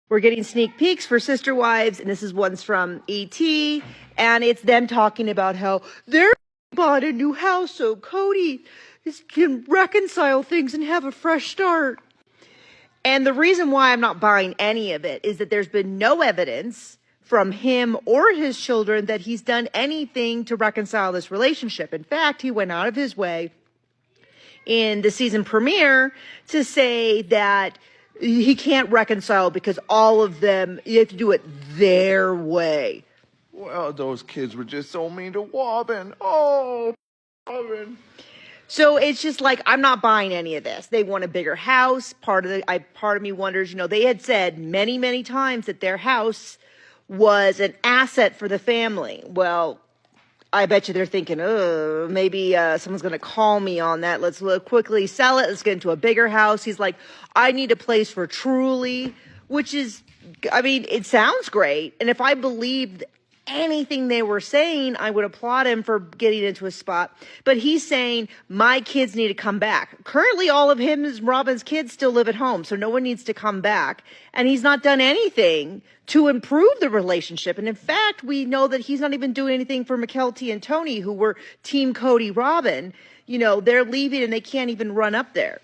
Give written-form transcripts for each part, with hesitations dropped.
We're getting sneak peeks for Sister Wives, and this is one's from ET, and it's them talking about how they're bought a new house so Kody can reconcile things and have a fresh start. And the reason why I'm not buying any of it is that there's been no evidence from him or his children that he's done anything to reconcile this relationship. In fact, he went out of his way in the season premiere to say that he can't reconcile because all of them, you have to do it their way. Well, those kids were just so mean to Robyn. Oh, Robyn. So it's just like, I'm not buying any of this. They want a bigger house. Part of me wonders, they had said many, many times that their house was an asset for the family. Well, I bet you they're thinking, oh, maybe someone's going to call me on that. Let's quickly sell it. Let's get into a bigger house. He's like, I need a place for Truly, which is, it sounds great. And if I believed anything they were saying, I would applaud him for getting into a spot. But he's saying, my kids need to come back. Currently, all of him and Robyn's kids still live at home, so no one needs to come back. And he's not done anything to improve the relationship. And in fact, we know that he's not even doing anything for Mykelti and Tony, who were Team Kody Robyn. They're leaving and they can't even run up there,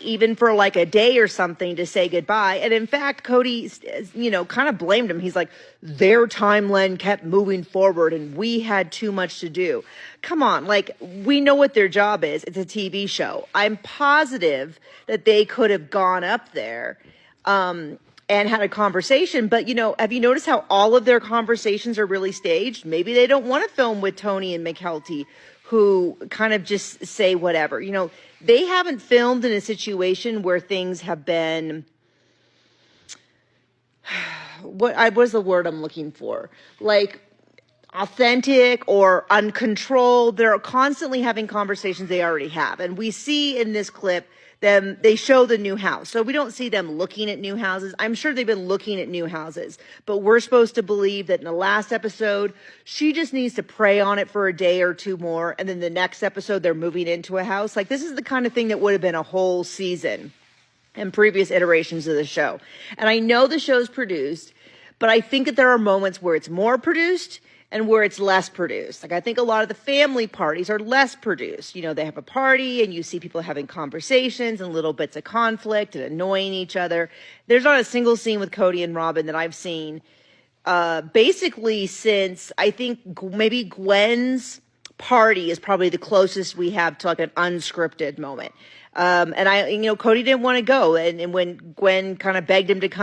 even for a day or something, to say goodbye. And in fact, Kody, kind of blamed him. He's like, their timeline kept moving forward and we had too much to do. Come on, we know what their job is. It's a TV show. I'm positive that they could have gone up there and had a conversation. But, have you noticed how all of their conversations are really staged? Maybe they don't want to film with Tony and Mykelti, who kind of just say whatever. They haven't filmed in a situation where things have been, what's the word I'm looking for? Authentic or uncontrolled. They're constantly having conversations they already have. And we see in this clip they show the new house. So we don't see them looking at new houses. I'm sure they've been looking at new houses, but we're supposed to believe that in the last episode, she just needs to pray on it for a day or two more. And then the next episode, they're moving into a house. This is the kind of thing that would have been a whole season in previous iterations of the show. And I know the show's produced, but I think that there are moments where it's more produced and where it's less produced. I think a lot of the family parties are less produced. They have a party and you see people having conversations and little bits of conflict and annoying each other. There's not a single scene with Kody and Robyn that I've seen basically since, I think maybe Gwen's party is probably the closest we have to an unscripted moment. And Kody didn't want to go. And when Gwen kind of begged him to come,